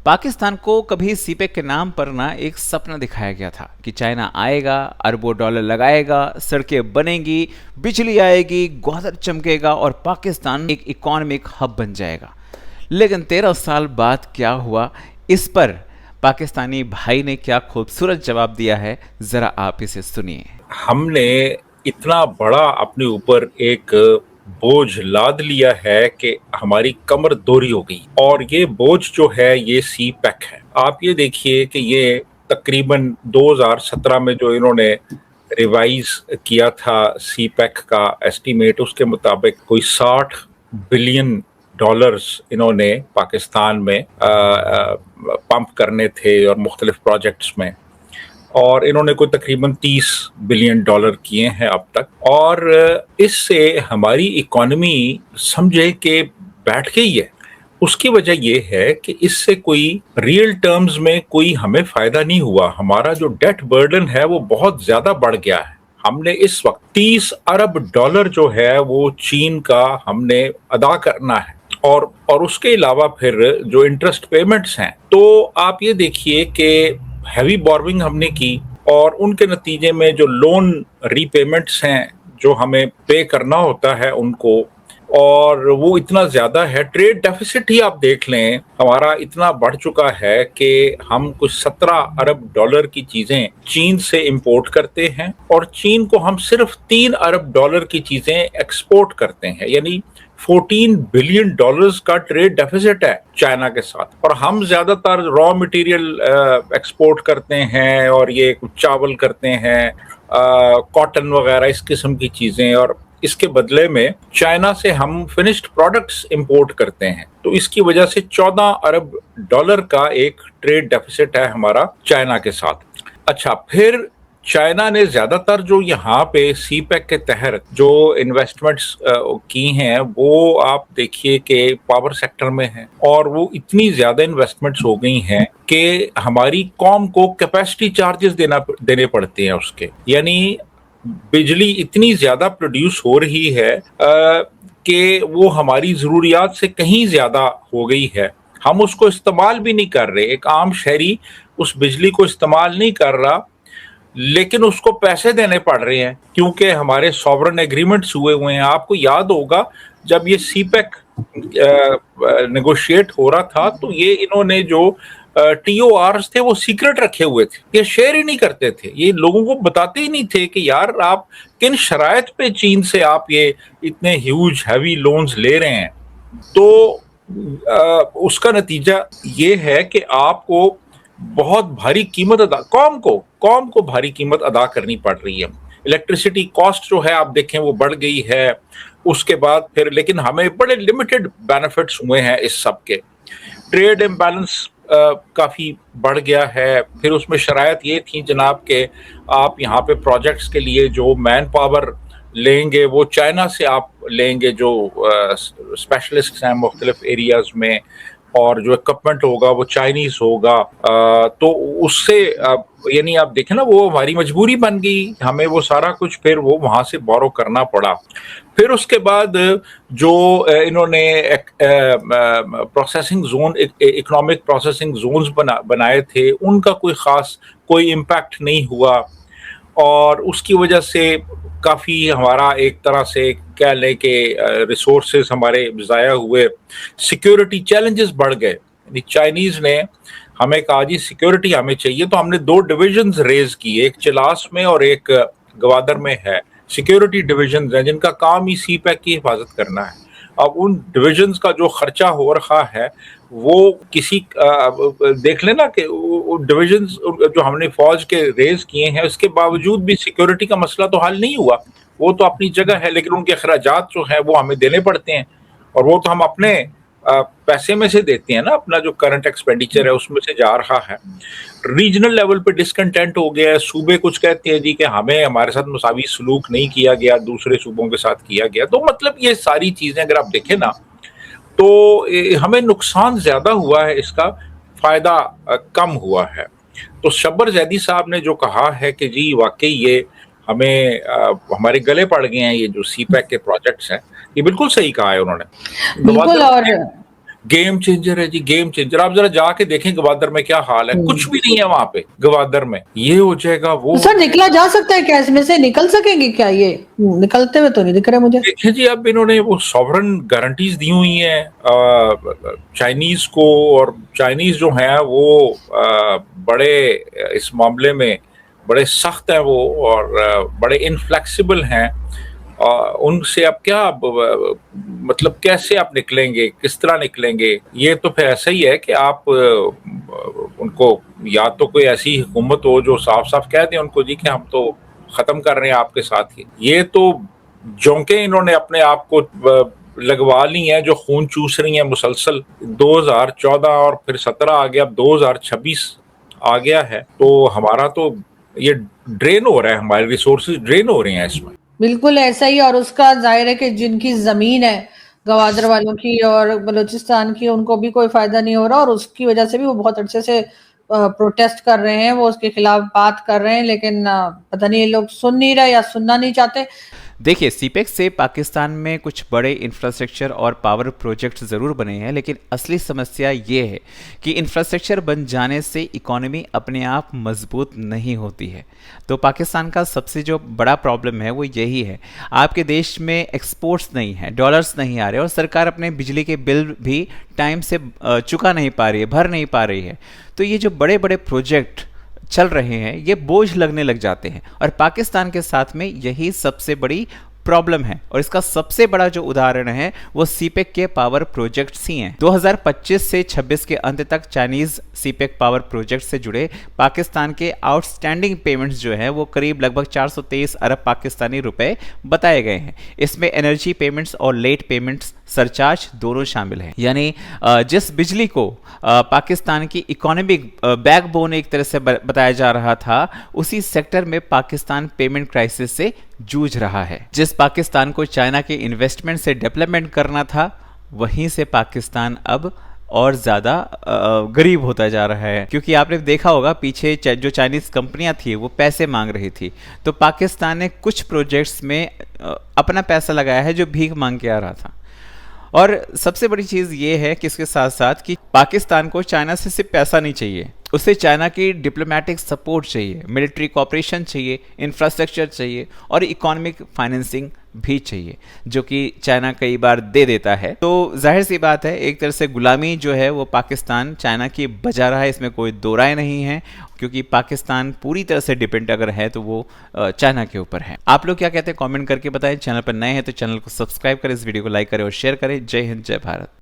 पाकिस्तान को कभी सीपेक के नाम पर ना एक सपना दिखाया गया था कि चाइना आएगा, अरबों डॉलर लगाएगा, सड़कें बनेंगी, बिजली आएगी, ग्वादर चमकेगा और पाकिस्तान एक इकोनॉमिक हब बन जाएगा। लेकिन 13 साल बाद क्या हुआ, इस पर पाकिस्तानी भाई ने क्या खूबसूरत जवाब दिया है, जरा आप इसे सुनिए। हमने इतना बड़ा अपने ऊपर एक बोझ लाद लिया है कि हमारी कमर दोहरी हो गई, और ये बोझ जो है ये सी पैक है। आप ये देखिए कि ये तकरीबन 2017 में जो इन्होंने रिवाइज किया था सी पैक का एस्टीमेट, उसके मुताबिक कोई 60 बिलियन डॉलर्स इन्होंने पाकिस्तान में पंप करने थे और मुख्तलिफ प्रोजेक्ट्स में, और इन्होंने कोई तकरीबन 30 बिलियन डॉलर किए हैं अब तक। और इससे हमारी इकोनॉमी समझे कि बैठ गई है। उसकी वजह यह है कि इससे कोई रियल टर्म्स में कोई हमें फायदा नहीं हुआ। हमारा जो डेट बर्डन है वो बहुत ज्यादा बढ़ गया है। हमने इस वक्त 30 अरब डॉलर जो है वो चीन का हमने अदा करना है, और उसके अलावा फिर जो इंटरेस्ट पेमेंट्स हैं, तो आप ये देखिए कि हैवी बोरोइंग हमने की, और उनके नतीजे में जो लोन रीपेमेंट्स हैं जो हमें पे करना होता है उनको, और वो इतना ज्यादा है। ट्रेड डेफिसिट ही आप देख लें, हमारा इतना बढ़ चुका है कि हम कुछ 17 अरब डॉलर की चीजें चीन से इंपोर्ट करते हैं, और चीन को हम सिर्फ 3 अरब डॉलर की चीजें एक्सपोर्ट करते हैं। यानी 14 बिलियन डॉलर्स का ट्रेड डेफिसिट है चाइना के साथ। और हम ज्यादातर रॉ मटेरियल एक्सपोर्ट करते हैं, और ये कुछ चावल करते हैं, कॉटन वगैरह इस किस्म की चीजें, और इसके बदले में चाइना से हम फिनिश्ड प्रोडक्ट्स इंपोर्ट करते हैं। तो इसकी वजह से 14 अरब डॉलर का एक ट्रेड डेफिसिट है हमारा चाइना के साथ। अच्छा, फिर चाइना ने ज्यादातर जो यहाँ पे सी पैक के तहत जो इन्वेस्टमेंट्स की हैं, वो आप देखिए कि पावर सेक्टर में है, और वो इतनी ज्यादा इन्वेस्टमेंट्स हो गई हैं कि हमारी कौम को कैपेसिटी चार्जेस देने पड़ते हैं उसके। यानी बिजली इतनी ज्यादा प्रोड्यूस हो रही है कि वो हमारी जरूरियात से कहीं ज्यादा हो गई है। हम उसको इस्तेमाल भी नहीं कर रहे। एक आम शहरी उस बिजली को इस्तेमाल नहीं कर रहा, लेकिन उसको पैसे देने पड़ रहे हैं क्योंकि हमारे सॉवरन एग्रीमेंट्स हुए हुए हैं। आपको याद होगा जब ये सीपेक नेगोशिएट हो रहा था, तो ये इन्होंने जो TORs थे वो सीक्रेट रखे हुए थे, ये शेयर ही नहीं करते थे, ये लोगों को बताते ही नहीं थे कि यार आप किन शराइत पे चीन से आप ये इतने ह्यूज हैवी लोन्स ले रहे हैं। तो उसका नतीजा ये है कि आपको बहुत भारी कीमत कौम को भारी कीमत अदा करनी पड़ रही है। इलेक्ट्रिसिटी कॉस्ट जो है आप देखें वो बढ़ गई है। उसके बाद फिर लेकिन हमें बड़े लिमिटेड बेनिफिट्स हुए हैं इस सब के। ट्रेड इम्बैलेंस काफ़ी बढ़ गया है। फिर उसमें शरायत ये थी जनाब के आप यहाँ पे प्रोजेक्ट्स के लिए जो मैन पावर लेंगे वो चाइना से आप लेंगे, जो स्पेशलिस्ट हैं मुख्तलिफ एरियाज में, और जो इक्विपमेंट होगा वो चाइनीज होगा। तो उससे यानी आप देखें ना, वो हमारी मजबूरी बन गई, हमें वो सारा कुछ फिर वो वहां से बोरो करना पड़ा। फिर उसके बाद जो इन्होंने processing zone, economic processing zones बनाए थे, उनका कोई इम्पैक्ट नहीं हुआ, और उसकी वजह से काफ़ी हमारा एक तरह से कह लें कि रिसोर्सेज हमारे ज़ाया हुए। सिक्योरिटी चैलेंजेस बढ़ गए। चाइनीज़ ने हमें कहा जी सिक्योरिटी हमें चाहिए, तो हमने 2 डिविजन्स रेज किए, एक चिलास में और एक गवादर में है। सिक्योरिटी डिविजन्स हैं जिनका काम ही सी पैक की हिफाजत करना है। अब उन डिविजन्स का जो खर्चा हो रहा है वो किसी देख लेना कि डिविजन्स जो हमने फौज के रेज किए हैं, उसके बावजूद भी सिक्योरिटी का मसला तो हल नहीं हुआ। वो तो अपनी जगह है, लेकिन उनके अखराजात जो है वो हमें देने पड़ते हैं, और वो तो हम अपने पैसे में से देते हैं ना, अपना जो करंट एक्सपेंडिचर है उसमें से जा रहा है। रीजनल लेवल पे डिसकंटेंट हो गया है। सूबे कुछ कहते हैं जी कि हमें हमारे साथ मुसावी सलूक नहीं किया गया, दूसरे सूबों के साथ किया गया। तो मतलब ये सारी चीजें अगर आप देखें ना, तो हमें नुकसान ज्यादा हुआ है, इसका फायदा कम हुआ है। तो शब्बर जैदी साहब ने जो कहा है कि जी वाकई ये हमें हमारे गले पड़ गए हैं ये जो सी पैक के प्रोजेक्ट्स हैं, ये बिल्कुल सही कहा है उन्होंने। बिल्कुल। और गेम चेंजर है जी, गेम चेंजर। आप जरा जाके देखें गवादर में क्या हाल है, कुछ हम्म। भी नहीं है वहां पे गवादर में। ये हो जाएगा, वो तो सर निकला जा सकता है क्या, इसमें से निकल सकेंगे क्या ये? निकलते हुए तो नहीं दिख रहे मुझे। देखिए जी, अब इन्होंने वो सॉवरन गारंटीज दी हुई हैं चाइनीज को, और चाइनीज जो हैं वो बड़े इस मामले में बड़े सख्त हैं वो, और बड़े इनफ्लेक्सिबल हैं। उनसे अब क्या मतलब कैसे आप निकलेंगे, किस तरह निकलेंगे? ये तो फिर ऐसा ही है कि आप उनको, या तो कोई ऐसी हुकूमत हो जो साफ साफ कह दे उनको जी कि हम तो खत्म कर रहे हैं आपके साथ ही। ये तो जोंके इन्होंने अपने आप को लगवा ली हैं जो खून चूस रही हैं मुसलसल। 2014 और फिर 17 आ गया, अब 2026 आ गया है, तो हमारा तो ये ड्रेन हो रहा है, हमारे रिसोर्सेज ड्रेन हो रहे हैं इसमें। बिल्कुल ऐसा ही। और उसका जाहिर है कि जिनकी जमीन है गवादर वालों की और बलूचिस्तान की, उनको भी कोई फायदा नहीं हो रहा, और उसकी वजह से भी वो बहुत अच्छे से प्रोटेस्ट कर रहे हैं, वो उसके खिलाफ बात कर रहे हैं, लेकिन पता नहीं ये लोग सुन नहीं रहे या सुनना नहीं चाहते। देखिए, सीपेक से पाकिस्तान में कुछ बड़े इंफ्रास्ट्रक्चर और पावर प्रोजेक्ट ज़रूर बने हैं, लेकिन असली समस्या ये है कि इंफ्रास्ट्रक्चर बन जाने से इकोनॉमी अपने आप मजबूत नहीं होती है। तो पाकिस्तान का सबसे जो बड़ा प्रॉब्लम है वो यही है, आपके देश में एक्सपोर्ट्स नहीं है, डॉलर्स नहीं आ रहे, और सरकार अपने बिजली के बिल भी टाइम से चुका नहीं पा रही है, भर नहीं पा रही है। तो ये जो बड़े बड़े प्रोजेक्ट चल रहे हैं ये बोझ लगने लग जाते हैं, और पाकिस्तान के साथ में यही सबसे बड़ी प्रॉब्लम है। और इसका सबसे बड़ा जो उदाहरण है वो सीपेक के पावर प्रोजेक्ट्स ही हैं। 2025 से 26 के अंत तक चाइनीज सीपेक पावर प्रोजेक्ट से जुड़े पाकिस्तान के आउटस्टैंडिंग पेमेंट्स जो हैं वो करीब लगभग 423 अरब पाकिस्तानी रुपए बताए गए हैं। इसमें एनर्जी पेमेंट्स और लेट पेमेंट्स सरचार्ज दोनों शामिल हैं। यानी जिस बिजली को पाकिस्तान की इकोनॉमिक बैकबोन एक तरह से बताया जा रहा था, उसी सेक्टर में पाकिस्तान पेमेंट क्राइसिस से जूझ रहा है। जिस पाकिस्तान को चाइना के इन्वेस्टमेंट से डेवलपमेंट करना था, वहीं से पाकिस्तान अब और ज़्यादा गरीब होता जा रहा है। क्योंकि आपने देखा होगा पीछे जो चाइनीज़ कंपनियां थी वो पैसे मांग रही थी, तो पाकिस्तान ने कुछ प्रोजेक्ट्स में अपना पैसा लगाया है जो भीख मांग के आ रहा था। और सबसे बड़ी चीज़ ये है कि इसके साथ साथ कि पाकिस्तान को चाइना से सिर्फ पैसा नहीं चाहिए, उसे चाइना की डिप्लोमेटिक सपोर्ट चाहिए, मिलिट्री कॉपरेशन चाहिए, इंफ्रास्ट्रक्चर चाहिए और इकोनॉमिक फाइनेंसिंग भी चाहिए, जो कि चाइना कई बार दे देता है। तो जाहिर सी बात है, एक तरह से गुलामी जो है वो पाकिस्तान चाइना की बजा रहा है, इसमें कोई दो राय नहीं है, क्योंकि पाकिस्तान पूरी तरह से डिपेंड अगर है तो वो चाइना के ऊपर है। आप लोग क्या कहते हैं कमेंट करके बताएं। चैनल पर नए हैं तो चैनल को सब्सक्राइब करें, इस वीडियो को लाइक करें और शेयर करें। जय हिंद, जय भारत।